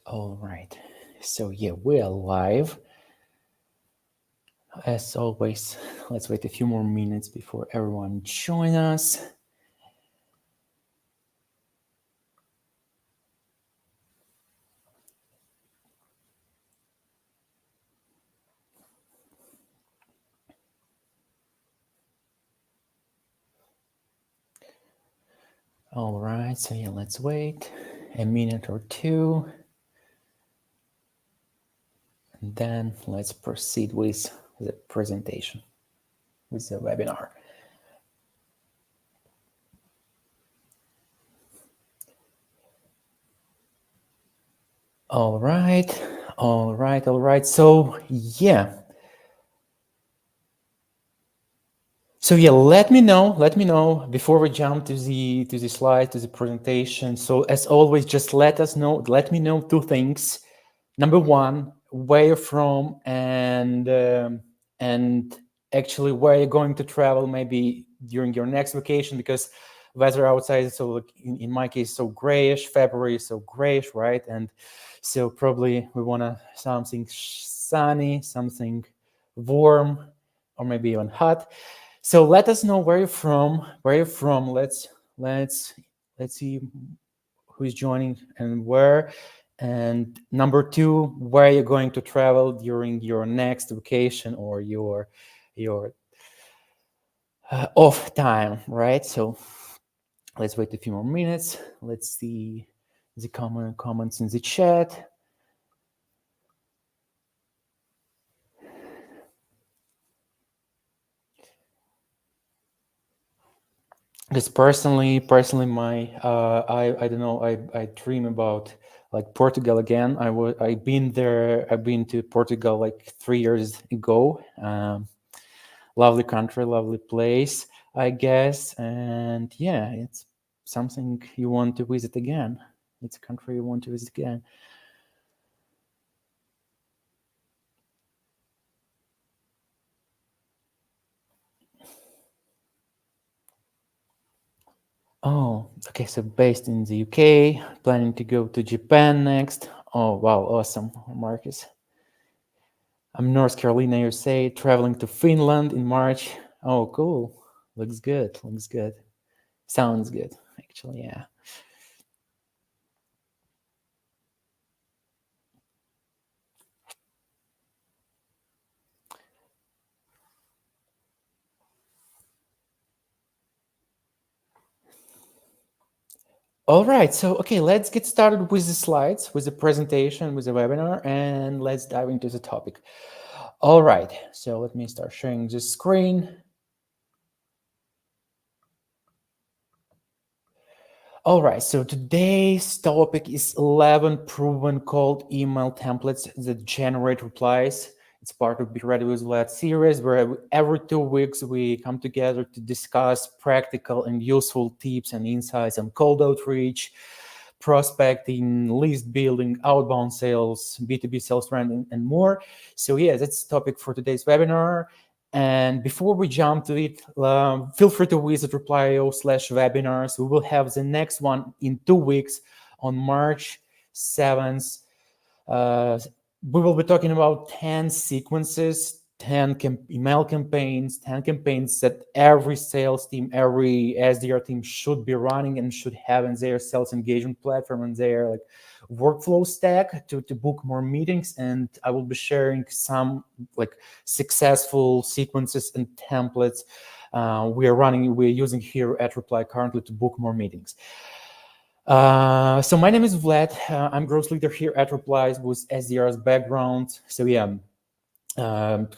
All right. So yeah, we are live. As always, let's wait a few more minutes before everyone join us. All right, so yeah, let's wait a minute or two. And then let's proceed with the presentation, with the webinar. All right. So yeah. So yeah, let me know before we jump to the slide, to the presentation. So as always, just let me know two things. Number one, where you're from, and actually where you're going to travel, maybe during your next vacation, because weather outside is so, in my case, so grayish. February is so grayish, right? And so probably we want something sunny, something warm, or maybe even hot. So let us know where you're from. Let's see who's joining and where. And number two, where you're going to travel during your next vacation or your off time, right? So let's wait a few more minutes. Let's see the comments in the chat. Because personally, my I don't know, I dream about like Portugal again. I've been there. I've been to Portugal like 3 years ago. Lovely country, lovely place, I guess. And yeah, it's something you want to visit again. It's a country you want to visit again. Oh, okay. So based in the UK, planning to go to Japan next. Oh, wow. Awesome, Marcus. I'm North Carolina, USA, traveling to Finland in March. Oh, cool. Looks good. Sounds good, actually, yeah. All right, so okay, let's get started with the slides, with the presentation, with the webinar, and let's dive into the topic. All right, so let me start sharing the screen. All right, so today's topic is 11 proven cold email templates that generate replies. It's part of Be Ready with Vlad series, where every 2 weeks we come together to discuss practical and useful tips and insights on cold outreach, prospecting, list building, outbound sales, B2B sales branding, and more. So yeah, that's the topic for today's webinar. And before we jump to it, feel free to visit reply.io/webinars. We will have the next one in 2 weeks on March 7th. We will be talking about 10 sequences, 10 email campaigns, 10 campaigns that every sales team, every SDR team should be running and should have in their sales engagement platform and their like workflow stack to book more meetings. And I will be sharing some like successful sequences and templates we're using here at Reply currently to book more meetings. So my name is Vlad. I'm growth leader here at Replies with SDR's background. So yeah,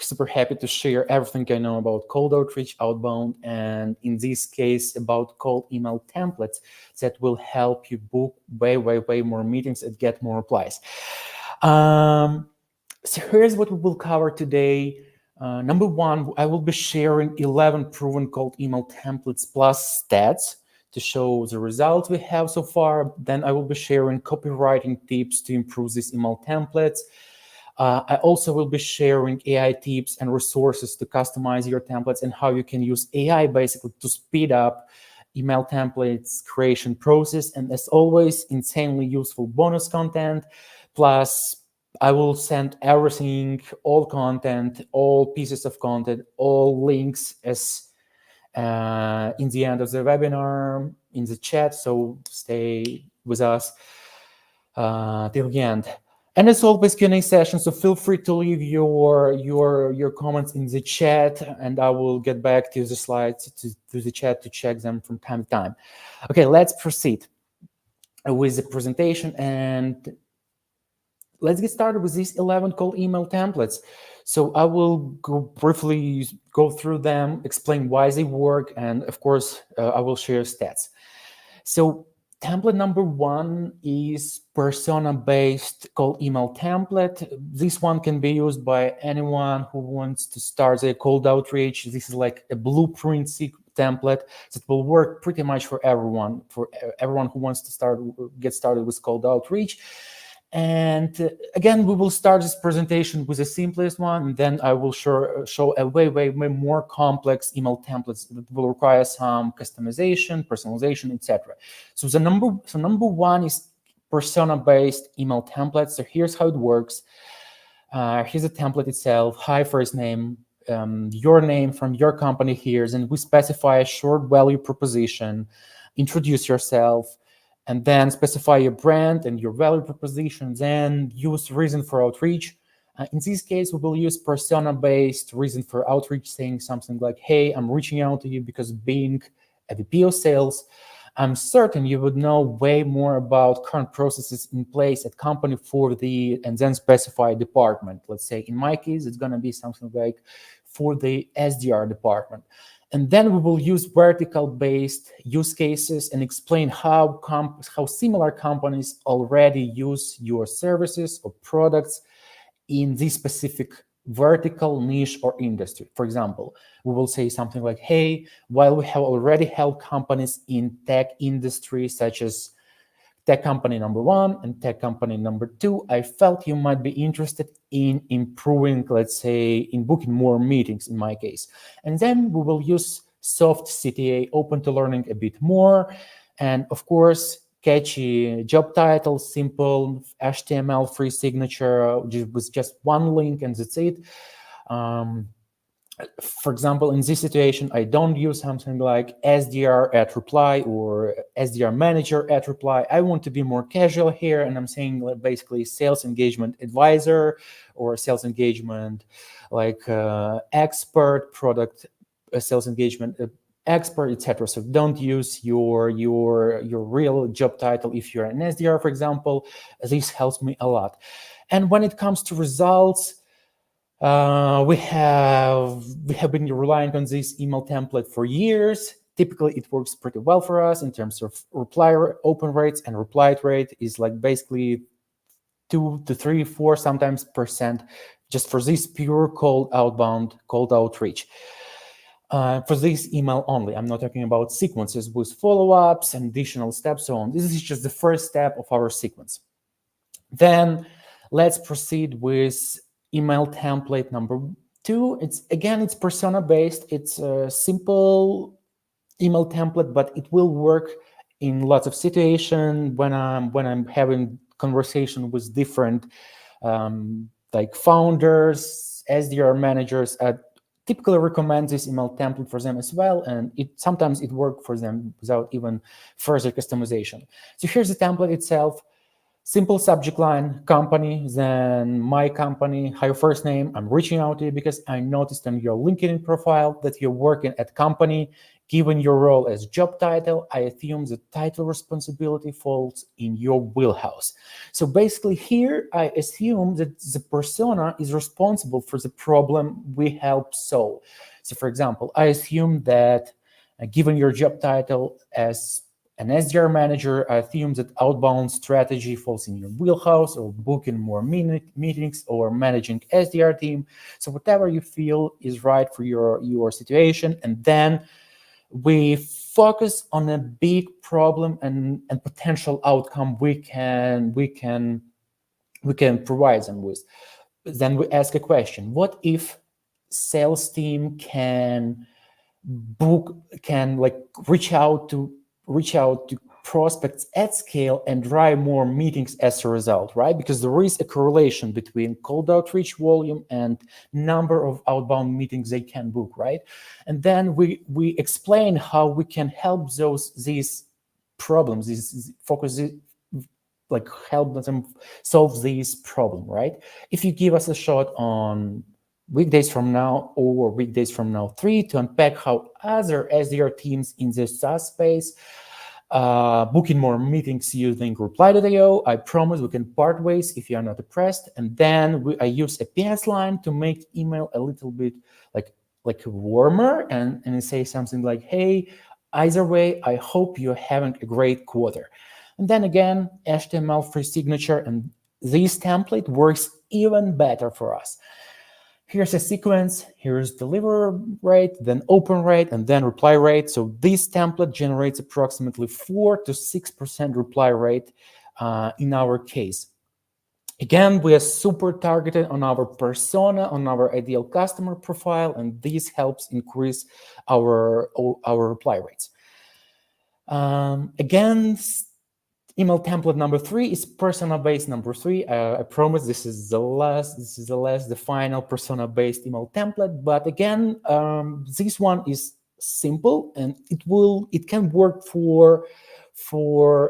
super happy to share everything I know about cold outreach, outbound, and in this case about cold email templates that will help you book way more meetings and get more replies. So here's what we will cover today. Number one, I will be sharing 11 proven cold email templates plus stats to show the results we have so far. Then I will be sharing copywriting tips to improve these email templates. I also will be sharing AI tips and resources to customize your templates and how you can use AI basically to speed up email templates creation process. And as always, insanely useful bonus content. Plus, I will send everything, all content, all pieces of content, all links as in the end of the webinar in the chat. So stay with us till the end. And it's always Q&A session, so feel free to leave your comments in the chat, and I will get back to the slides to the chat to check them from time to time. Okay, let's proceed with the presentation, and let's get started with these 11 cold email templates. So I will briefly go through them, explain why they work, and of course, I will share stats. So template number one is persona-based cold email template. This one can be used by anyone who wants to start a cold outreach. This is like a blueprint template that will work pretty much for everyone who wants to get started with cold outreach. And again, we will start this presentation with the simplest one, and then I will show a way more complex email templates that will require some customization, personalization, etc. So number one is persona-based email templates. So here's how it works. Here's the template itself. Hi, first name, your name from your company here, and we specify a short value proposition, introduce yourself, and then specify your brand and your value proposition, then use reason for outreach. In this case, we will use persona-based reason for outreach, saying something like, hey, I'm reaching out to you because being a VP of sales, I'm certain you would know way more about current processes in place at company and then specify department. Let's say in my case, it's going to be something like for the SDR department. And then we will use vertical-based use cases and explain how similar companies already use your services or products in this specific vertical, niche, or industry. For example, we will say something like, hey, while we have already helped companies in tech industry, such as tech company number one and tech company number two, I felt you might be interested in improving, let's say, in booking more meetings in my case. And then we will use soft CTA, open to learning a bit more. And of course, catchy job title, simple HTML-free signature with just one link, and that's it. For example, in this situation, I don't use something like SDR at reply or SDR manager at reply. I want to be more casual here, and I'm saying basically sales engagement advisor or sales engagement like expert, product sales engagement expert, etc. So don't use your real job title if you're an SDR, for example. This helps me a lot. And when it comes to results, we have been relying on this email template for years. Typically, it works pretty well for us in terms of reply open rates, and reply rate is like basically 2 to 3, 4, sometimes % just for this pure cold outreach. For this email only, I'm not talking about sequences with follow-ups and additional steps, so on. This is just the first step of our sequence. Then let's proceed with email template number two. It's persona-based. It's a simple email template, but it will work in lots of situations when I'm having conversation with different like founders, SDR managers. Typically recommend this email template for them as well, and sometimes it works for them without even further customization. So here's the template itself. Simple subject line, company, then my company, hi, your first name. I'm reaching out to you because I noticed on your LinkedIn profile that you're working at company. Given your role as job title, I assume the title responsibility falls in your wheelhouse. So basically here, I assume that the persona is responsible for the problem we help solve. So for example, I assume that given your job title as an SDR manager, I assume that outbound strategy falls in your wheelhouse, or booking more meetings, or managing SDR team. So whatever you feel is right for your situation, and then we focus on a big problem and potential outcome we can provide them with. Then we ask a question: what if sales team can reach out to prospects at scale and drive more meetings as a result, right? Because there is a correlation between cold outreach volume and number of outbound meetings they can book, right? And then we explain how we can help these problems, these focus, like help them solve this problem, right? If you give us a shot on weekdays from now or weekdays from now 3 to unpack how other SDR teams in the SaaS space booking more meetings using reply.io. I promise we can part ways if you are not impressed. And then I use a PS line to make email a little bit like warmer and say something like, hey, either way, I hope you're having a great quarter. And then again, HTML3 signature, and this template works even better for us. Here's a sequence, here's deliver rate, then open rate, and then reply rate. So this template generates approximately 4 to 6% reply rate in our case. Again, we are super targeted on our persona, on our ideal customer profile, and this helps increase our reply rates. Again, email template number 3 is persona-based number 3. I promise this is the final persona-based email template. But again, this one is simple and it can work for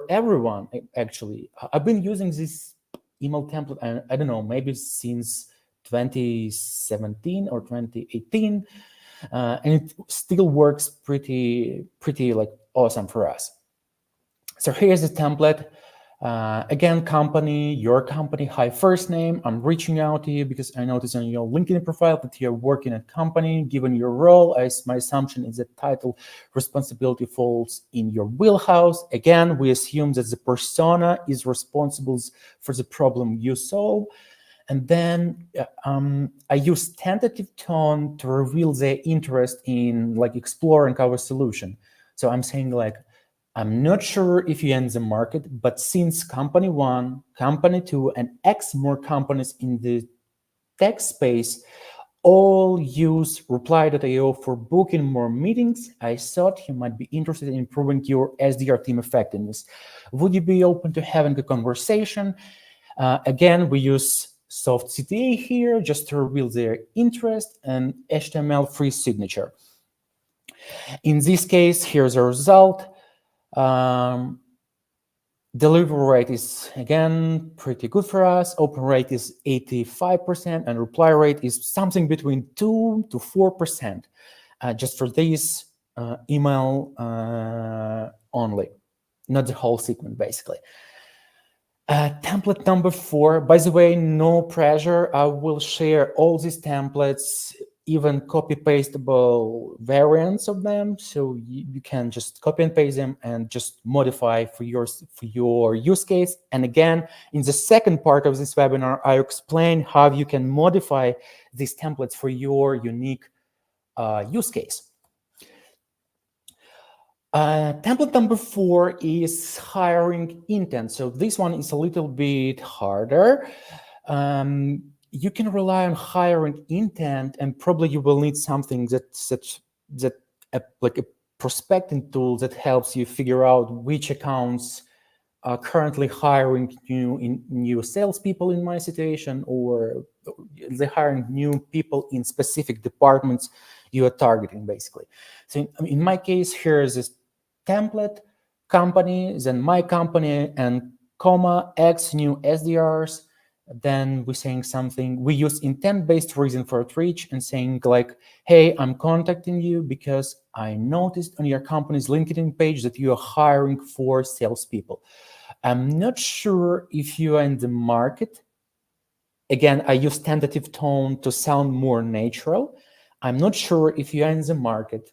everyone. Actually, I've been using this email template, I don't know, maybe since 2017 or 2018, and it still works pretty like awesome for us. So here's the template. Again, company, your company, hi, first name. I'm reaching out to you because I noticed on your LinkedIn profile that you're working at company. Given your role, my assumption is that title responsibility falls in your wheelhouse. Again, we assume that the persona is responsible for the problem you solve. And then I use tentative tone to reveal their interest in like exploring our solution. So I'm saying like, I'm not sure if you're in the market, but since company 1, company 2, and X more companies in the tech space all use reply.io for booking more meetings, I thought you might be interested in improving your SDR team effectiveness. Would you be open to having a conversation? Again, we use soft CTA here just to reveal their interest and HTML3 signature. In this case, here's a result. Delivery rate is, again, pretty good for us. Open rate is 85%, and reply rate is something between 2 to 4%, just for this email only, not the whole sequence, basically. Template number 4, by the way, no pressure. I will share all these templates, even copy-pastable variants of them, so you can just copy and paste them and just modify for your use case. And again, in the second part of this webinar, I explain how you can modify these templates for your unique use case. Template number 4 is hiring intent. So this one is a little bit harder. You can rely on hiring intent, and probably you will need something like a prospecting tool that helps you figure out which accounts are currently hiring new salespeople in my situation, or they're hiring new people in specific departments you are targeting, basically. So in my case, here's this template, company, then my company, and comma, X new SDRs. Then we're saying something, we use intent-based reason for outreach and saying like, hey, I'm contacting you because I noticed on your company's LinkedIn page that you are hiring for salespeople. I'm not sure if you are in the market. Again, I use tentative tone to sound more natural. I'm not sure if you are in the market,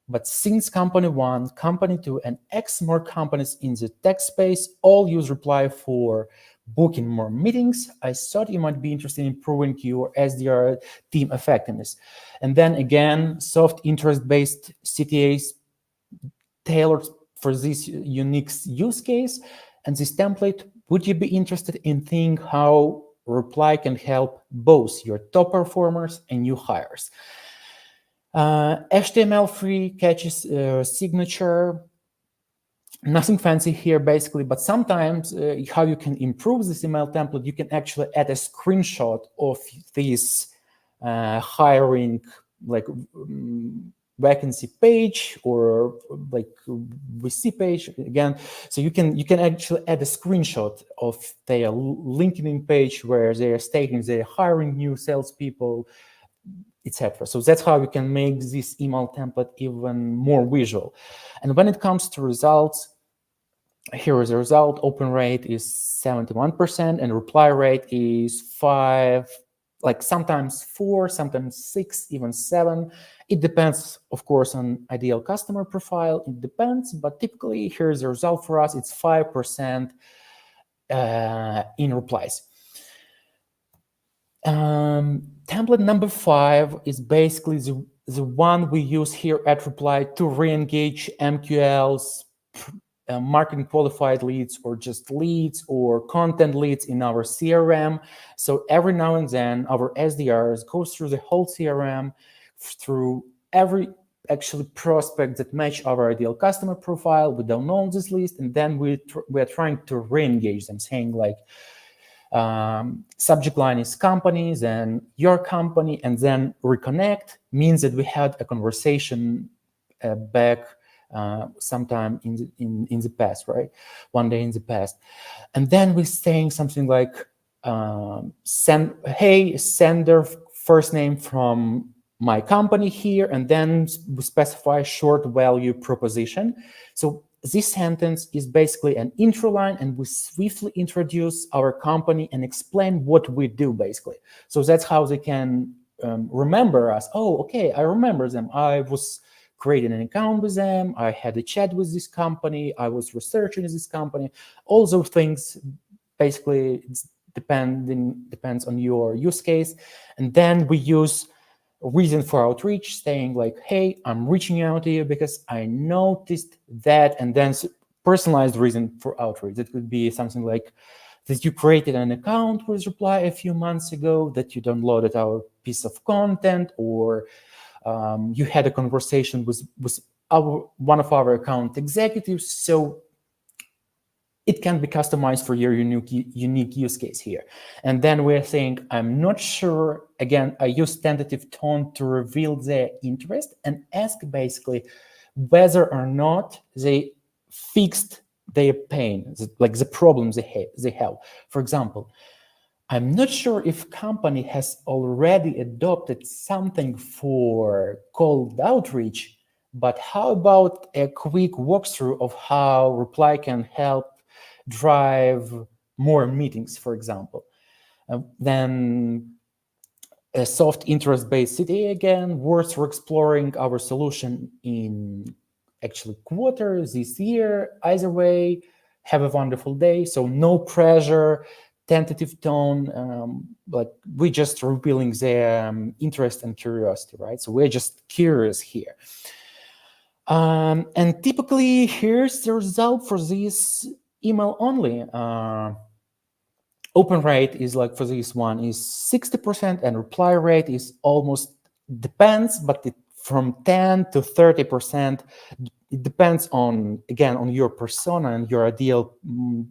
but since company 1, company 2, and X more companies in the tech space all use reply for booking more meetings, I thought you might be interested in improving your SDR team effectiveness. And then again, soft interest-based CTAs tailored for this unique use case. And this template, would you be interested in seeing how reply can help both your top performers and new hires? HTML3 catches signature. Nothing fancy here, basically, but sometimes how you can improve this email template, you can actually add a screenshot of this hiring, like vacancy page or like VC page again. So you can actually add a screenshot of their LinkedIn page where they are stating they're hiring new salespeople, etc. So that's how you can make this email template even more visual. And when it comes to results, here is the result. Open rate is 71% and reply rate is 5, like sometimes 4, sometimes 6, even 7. It depends, of course, on ideal customer profile. It depends, but typically here's the result for us. It's 5% in replies. Template number 5 is basically the one we use here at Reply to re-engage MQLs, marketing qualified leads, or just leads or content leads in our CRM. So every now and then our SDRs go through the whole CRM, through every actually prospect that match our ideal customer profile. We don't know this list, and then we're trying to re-engage them, saying like, subject line is company, then your company, and then reconnect means that we had a conversation back sometime in the past, right? One day in the past. And then we're saying something like, hey, sender first name from my company here, and then we specify short value proposition. So this sentence is basically an intro line, and we swiftly introduce our company and explain what we do, basically. So that's how they can remember us. Oh, okay, I remember them. I was creating an account with them. I had a chat with this company. I was researching this company. All those things, basically, depends on your use case. And then we use reason for outreach, saying like, hey, I'm reaching out to you because I noticed that, and then personalized reason for outreach. That could be something like that you created an account with Reply a few months ago, that you downloaded our piece of content, or you had a conversation with one of our account executives. So it can be customized for your unique use case here. And then we're saying, I'm not sure. Again, I use tentative tone to reveal their interest and ask basically whether or not they fixed their pain, like the problems they have. For example, I'm not sure if company has already adopted something for cold outreach, but how about a quick walkthrough of how Reply can help drive more meetings, for example? Then a soft interest-based CTA, again, worth exploring our solution in actually quarter this year. Either way, have a wonderful day. So no pressure, tentative tone, but we're just revealing their interest and curiosity, right? So we're just curious here. And typically, here's the result for this email only. Open rate is like, for this one, is 60%, and reply rate is almost, depends, but from 10 to 30%. It depends on, again, on your persona and your ideal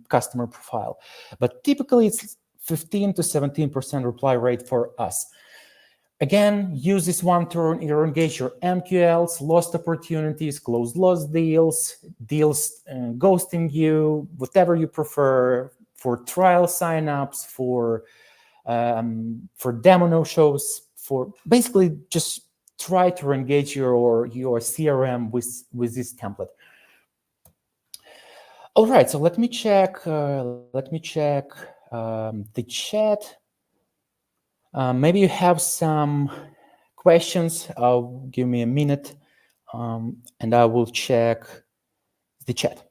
customer profile. But typically it's 15 to 17% reply rate for us. Again, use this one to engage your MQLs, lost opportunities, closed lost deals, ghosting you, whatever you prefer, for trial signups, for demo no-shows, for basically just try to engage your CRM with this template. All right, so let me check the chat. Maybe you have some questions. Give me a minute, and I will check the chat.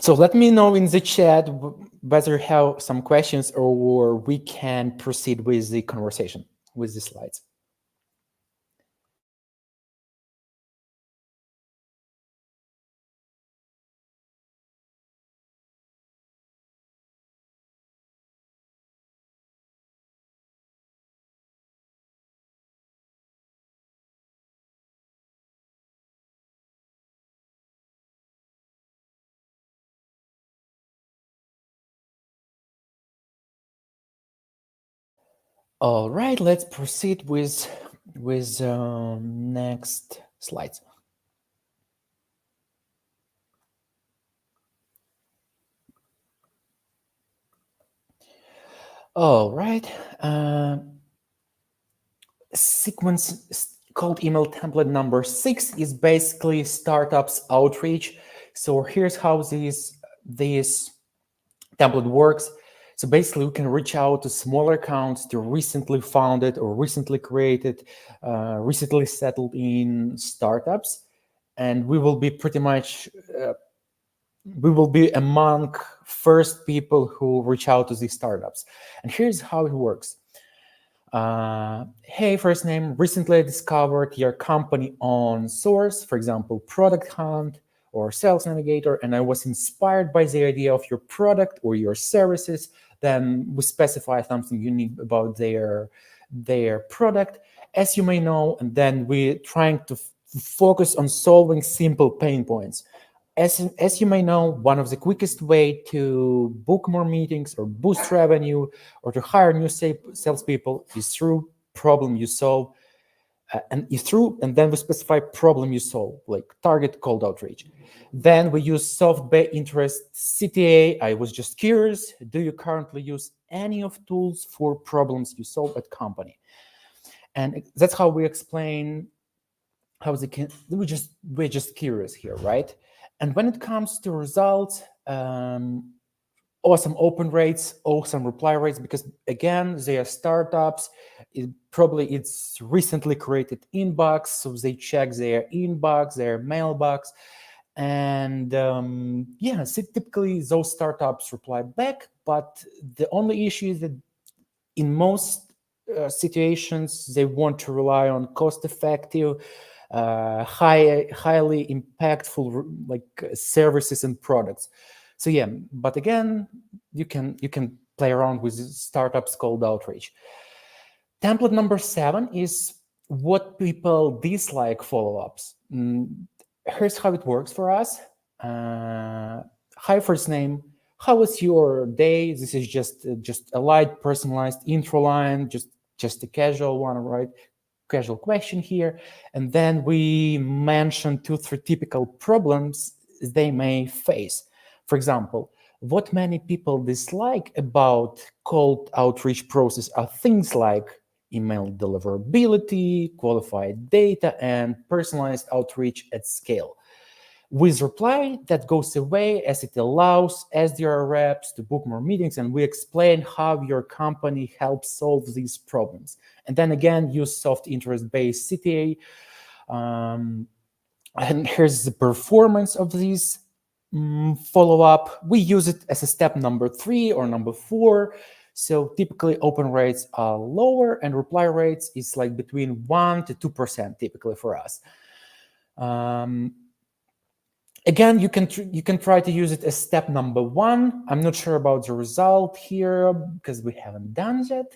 So let me know in the chat whether you have some questions, or we can proceed with the conversation, with the slides. All right, let's proceed with next slides. All right, sequence called email template number 6 is basically startups outreach. So here's how this template works. So basically, we can reach out to smaller accounts, to recently founded or recently created, recently settled in startups, and we will be pretty much we will be among first people who reach out to these startups. And here's how it works. Hey, first name, recently I discovered your company on Source, for example, Product Hunt or Sales Navigator, and I was inspired by the idea of your product or your services. Then we specify something unique about their product, as you may know, and then we're trying to focus on solving simple pain points. As you may know, one of the quickest way to book more meetings or boost revenue or to hire new salespeople is through problem you solve, and then we specify problem you solve, like target cold outreach. Then we use soft interest CTA. I was just curious, do you currently use any of tools for problems you solve at company? And that's how we explain how they can. We're just curious here, right? And when it comes to results, awesome open rates, awesome reply rates, because again, they are startups. It's recently created inbox, so they check their inbox, their mailbox, and yeah, so typically those startups reply back. But the only issue is that in most situations, they want to rely on cost-effective, highly impactful services and products. So yeah, but again, you can play around with startups called outreach. Template number 7 is what people dislike follow-ups. Here's how it works for us. Hi, first name. How was your day? This is just a light personalized intro line, just a casual one, right? Casual question here. And then we mention 2-3 typical problems they may face. For example, what many people dislike about cold outreach process are things like email deliverability, qualified data, and personalized outreach at scale. With reply, that goes away as it allows SDR reps to book more meetings, and we explain how your company helps solve these problems. And then again, use soft interest-based CTA. And here's the performance of these follow-up. We use it as a step number 3 or number 4. So typically open rates are lower and reply rates is like between 1 to 2% typically for us. Again, you can try to use it as step number 1. I'm not sure about the result here because we haven't done that.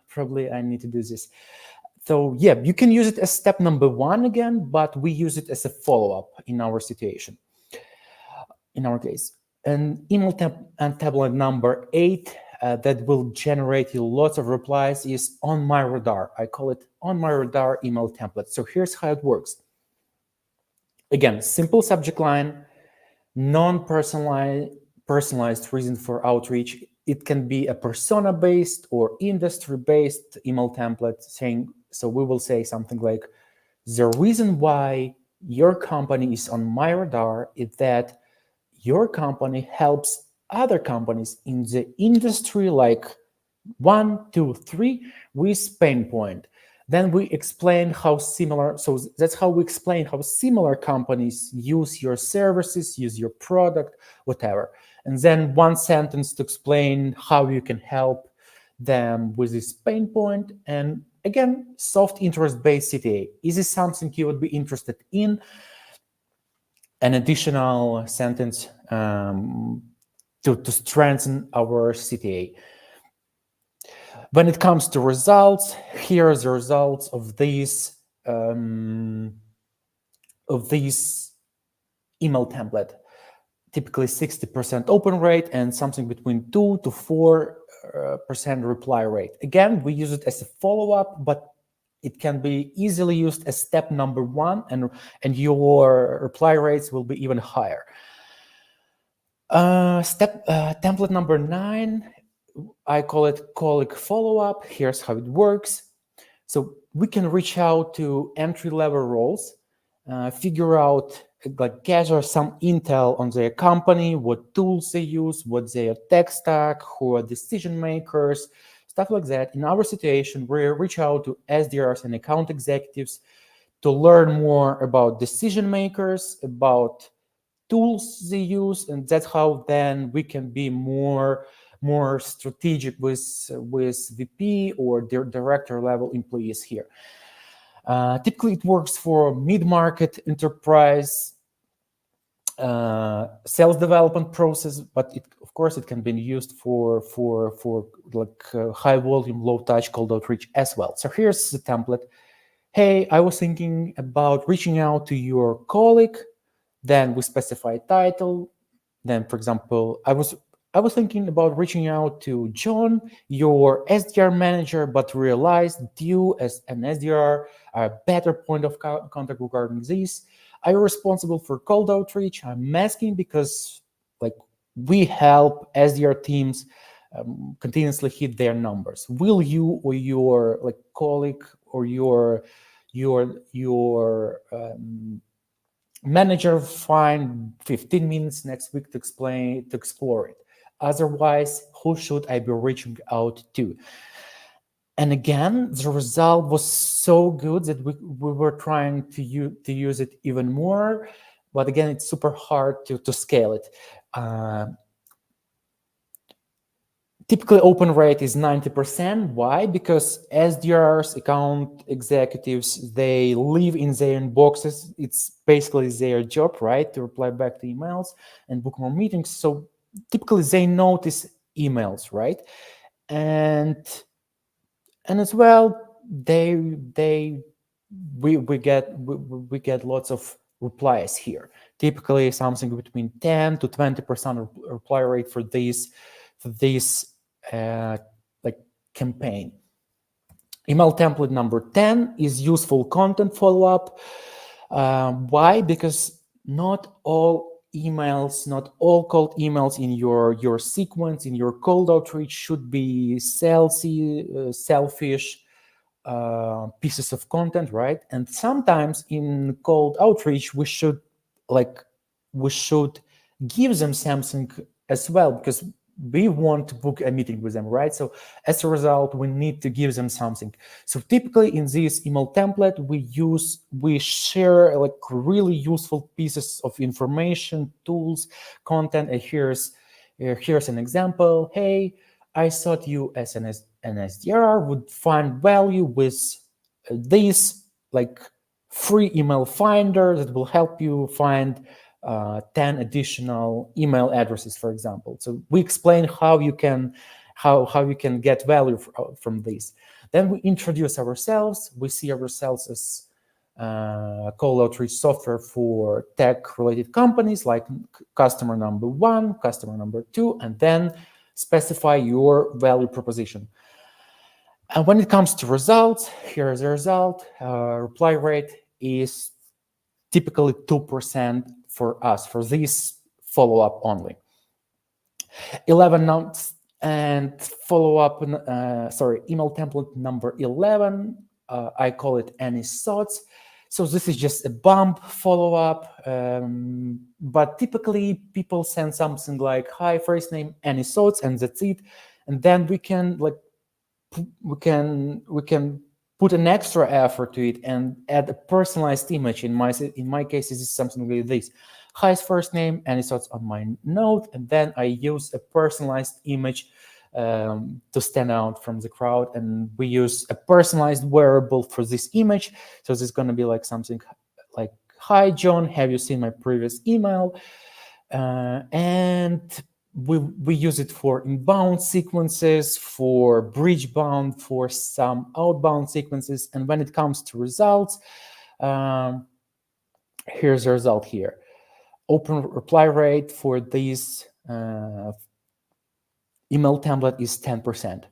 Probably I need to do this. So yeah, you can use it as step number 1 again, but we use it as a follow-up in our situation, in our case. And email template number 8 that will generate you lots of replies is on my radar. I call it on my radar email template. So here's how it works. Again, simple subject line, non-personalized reason for outreach. It can be a persona-based or industry-based email template saying, so we will say something like, the reason why your company is on my radar is that your company helps other companies in the industry like 1, 2, 3 with pain point. Then we explain how similar, so that's how we explain how similar companies use your services, use your product, whatever. And then one sentence to explain how you can help them with this pain point. And again, soft interest-based CTA. Is this something you would be interested in? An additional sentence to strengthen our CTA. When it comes to results, here are the results of these email template. typically 60% open rate and something between 2 to 4% reply rate. Again, we use it as a follow-up, but it can be easily used as step number 1, and your reply rates will be even higher. Template number 9, I call it colleague follow-up. Here's how it works. So we can reach out to entry-level roles, figure out, like, gather some intel on their company, what tools they use, what their tech stack, who are decision makers, stuff like that. In our situation, we reach out to SDRs and account executives to learn more about decision makers, about tools they use, and that's how then we can be more strategic with VP or their director level employees here. Typically, it works for mid-market enterprise sales development process, but of course it can be used for like high volume, low touch cold outreach as well. So here's the template. Hey, I was thinking about reaching out to your colleague. Then we specify title. Then, for example, I was thinking about reaching out to John, your SDR manager, but realized you as an SDR are a better point of contact regarding this. Are you responsible for cold outreach? I'm asking because, like, we help SDR teams continuously hit their numbers. Will you or your, like, colleague or your manager find 15 minutes next week to explore it? Otherwise, who should I be reaching out to? And again, the result was so good that we were trying to use it even more. But again, it's super hard to scale it. Typically, open rate is 90%. Why? Because SDRs, account executives, they live in their inboxes. It's basically their job, right, to reply back to emails and book more meetings. So typically, they notice emails, right? And as well, we get lots of replies here. Typically, something between 10 to 20% reply rate for this like campaign. Email template number 10 is useful content follow-up. Why? Because not all emails, not all cold emails in your sequence, in your cold outreach should be salesy, selfish pieces of content, right? And sometimes in cold outreach, we should give them something as well, because we want to book a meeting with them, right? So as a result, we need to give them something. So typically in this email template, we share like really useful pieces of information, tools, content. And here's an example. Hey, I thought you as an SDR would find value with this like free email finder that will help you find 10 additional email addresses, for example. So we explain how you can get value from this. Then we introduce ourselves. We see ourselves as cold outreach software for tech-related companies, like customer number 1, customer number 2, and then specify your value proposition. And when it comes to results, here is the result. Reply rate is typically 2% for us, for this follow-up only. 11 notes and follow-up, email template number 11, I call it any thoughts. So this is just a bump follow-up, but typically people send something like, hi, first name, any thoughts, and that's it. And then we can put an extra effort to it and add a personalized image. In my case, this is something like this. Hi's first name, any thoughts on my note, and then I use a personalized image to stand out from the crowd, and we use a personalized wearable for this image. So this is going to be like something like, hi John, have you seen my previous email? And we use it for inbound sequences, for bridge bound, for some outbound sequences. And when it comes to results, here's the result here. open reply rate for this email template is 10%.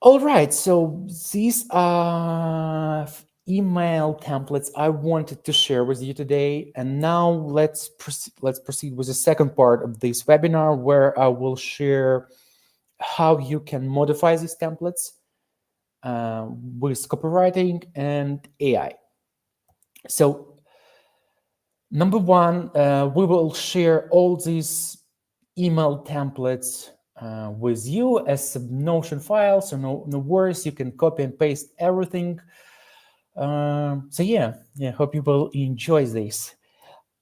All right, so these are email templates I wanted to share with you today. And now let's proceed with the second part of this webinar, where I will share how you can modify these templates with copywriting and AI. So number one, we will share all these email templates with you as a Notion file, so no worries, you can copy and paste everything. So yeah, hope you will enjoy this.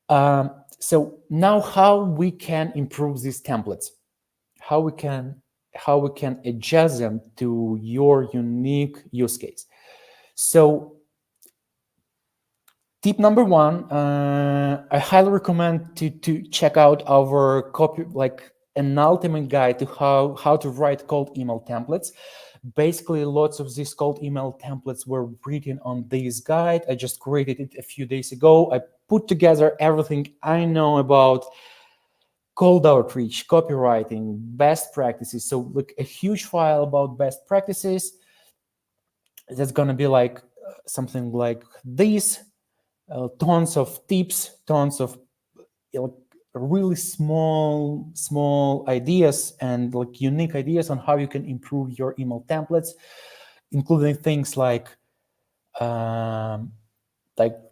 So now how we can improve these templates, how we can adjust them to your unique use case. So tip number one, I highly recommend to check out our an ultimate guide to how to write cold email templates. Basically, lots of these cold email templates were written on this guide. I just created it a few days ago. I put together everything I know about cold outreach, copywriting, best practices. So like a huge file about best practices. That's gonna be like something like this. Tons of tips, tons of really small ideas and like unique ideas on how you can improve your email templates, including things like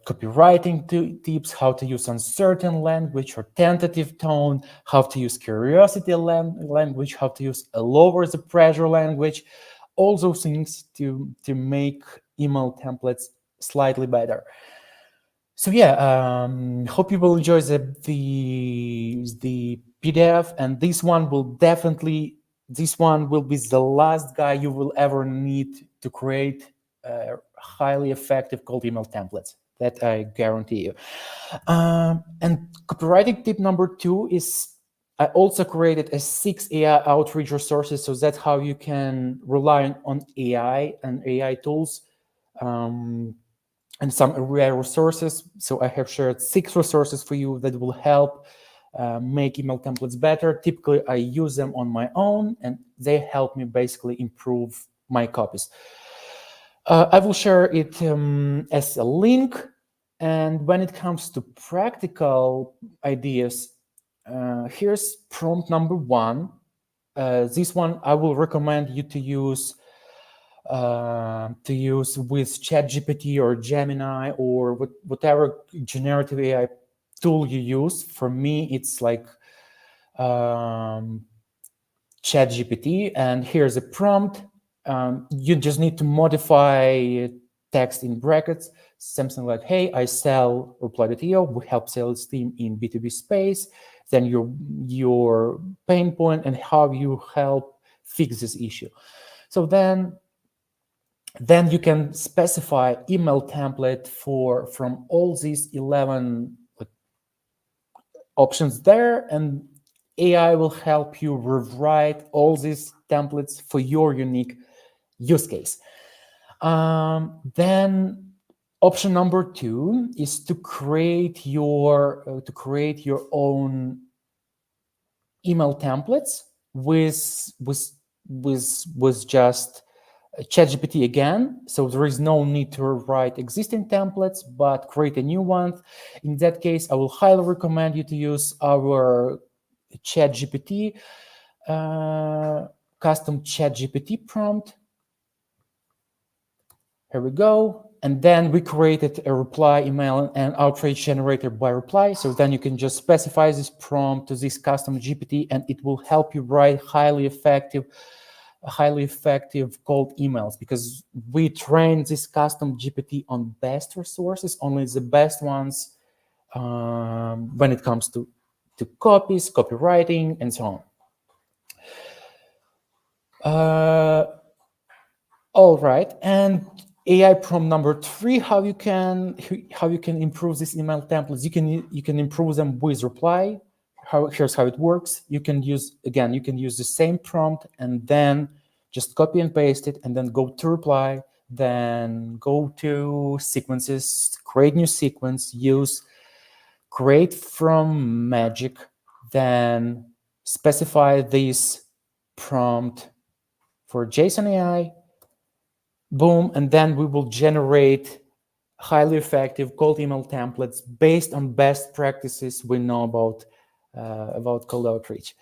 copywriting tips, how to use uncertain language or tentative tone, how to use curiosity language, how to use a lower the pressure language, all those things to make email templates slightly better. So yeah, hope you will enjoy the PDF, and this one will be the last guide you will ever need to create highly effective cold email templates. That I guarantee you. And copywriting tip number 2 is I also created a 6 AI outreach resources, so that's how you can rely on AI and AI tools. And some AI resources. So I have shared 6 resources for you that will help make email templates better. Typically, I use them on my own, and they help me basically improve my copies. I will share it as a link. And when it comes to practical ideas, here's prompt number 1. This one I will recommend you to use with ChatGPT or Gemini or whatever generative AI tool you use. For me, it's like ChatGPT, and here's a prompt. You just need to modify text in brackets, something like, hey, I sell reply.io, we help sales team in B2B space, then your pain point and how you help fix this issue. So then you can specify email template from all these 11 options there, and AI will help you rewrite all these templates for your unique use case. Then option number 2 is to create your own email templates with just ChatGPT again. So there is no need to write existing templates, but create a new one. In that case, I will highly recommend you to use our ChatGPT, custom ChatGPT prompt. Here we go. And then we created a reply email and outreach generator by reply. So then you can just specify this prompt to this custom GPT, and it will help you write highly effective cold emails, because we train this custom GPT on best resources, only the best ones when it comes to copies, copywriting, and so on. All right, and AI prompt number 3: how you can improve these email templates. You can improve them with reply. Here's how it works. You can use the same prompt and then just copy and paste it, and then go to reply, then go to sequences, create new sequence, use create from magic, then specify this prompt for JSON AI, boom, and then we will generate highly effective cold email templates based on best practices we know about cold outreach.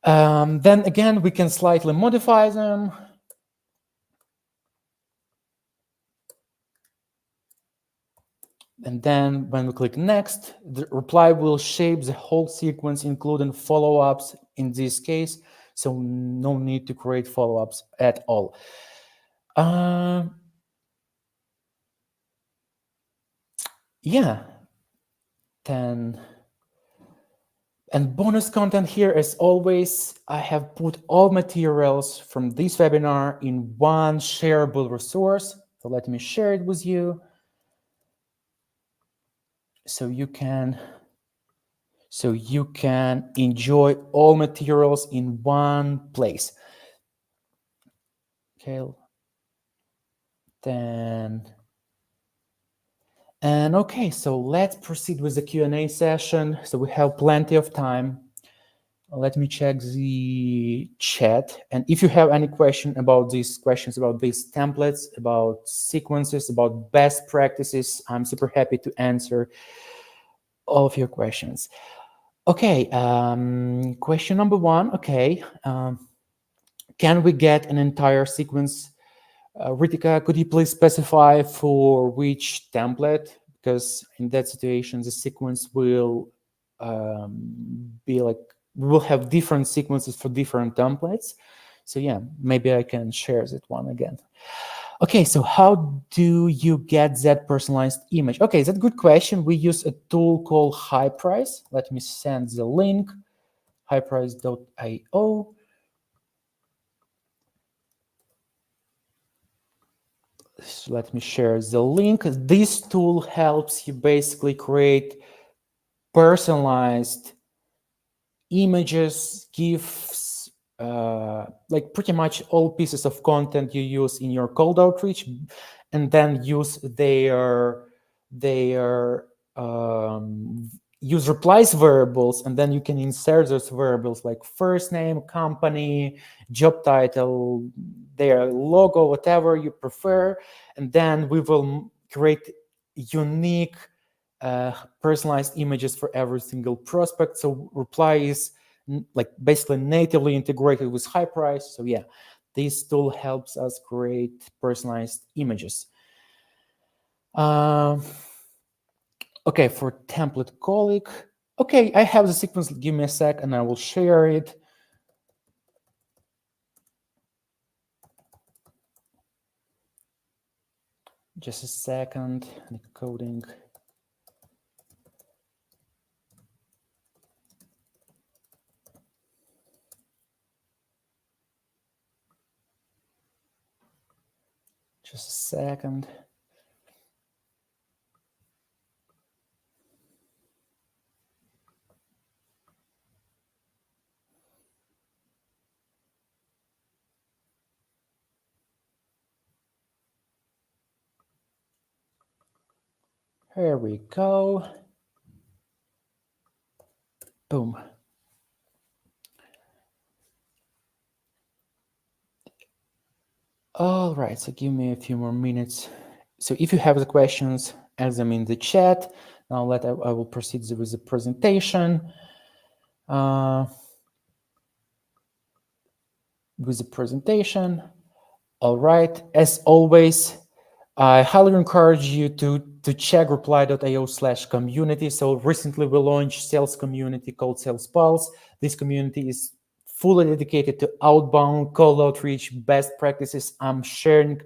Then again, we can slightly modify them. And then when we click next, the reply will shape the whole sequence, including follow-ups in this case. So no need to create follow-ups at all. Yeah, then, and bonus content here, as always, I have put all materials from this webinar in one shareable resource. So let me share it with you. So you can enjoy all materials in one place. Okay, then, and okay, so let's proceed with the Q&A session. So we have plenty of time. Let me check the chat. And if you have any questions about these templates, about sequences, about best practices, I'm super happy to answer all of your questions. Okay, question number one. Okay, can we get an entire sequence? Ritika, could you please specify for which template? Because in that situation, the sequence will be like, we will have different sequences for different templates. So yeah, maybe I can share that one again. Okay, so how do you get that personalized image? Okay, that's a good question. We use a tool called HighPrice. Let me send the link, highprice.io. So let me share the link. This tool helps you basically create personalized images, GIFs, like pretty much all pieces of content you use in your cold outreach, and then use use replies variables, and then you can insert those variables like first name, company, job title, their logo, whatever you prefer, and then we will create unique personalized images for every single prospect. So reply is like basically natively integrated with HighPrice. So yeah, this tool helps us create personalized images. Okay, for template colleague. Okay, I have the sequence. Give me a sec and I will share it. Just a second, coding. Just a second. Here we go. Boom. All right, so give me a few more minutes. So if you have the questions, ask them in the chat. Now I will proceed with the presentation. All right, as always, I highly encourage you to check reply.io/community. So recently we launched sales community called Sales Pulse. This community is fully dedicated to outbound cold outreach best practices. I'm sharing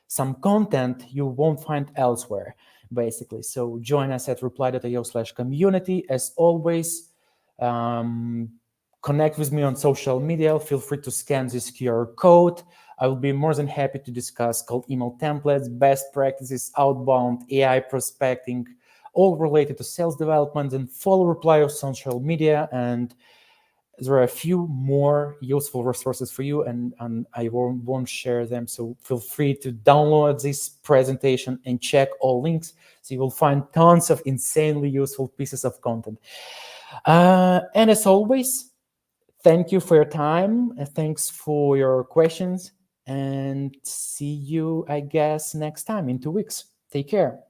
some content you won't find elsewhere, basically. So join us at reply.io/community. As always, connect with me on social media. Feel free to scan this QR code. I will be more than happy to discuss cold email templates, best practices, outbound, AI prospecting, all related to sales development, and follow Reply on social media. And there are a few more useful resources for you, and I won't share them. So feel free to download this presentation and check all links. So you will find tons of insanely useful pieces of content. And as always, thank you for your time. Thanks for your questions. And see you, I guess, next time in 2 weeks. Take care.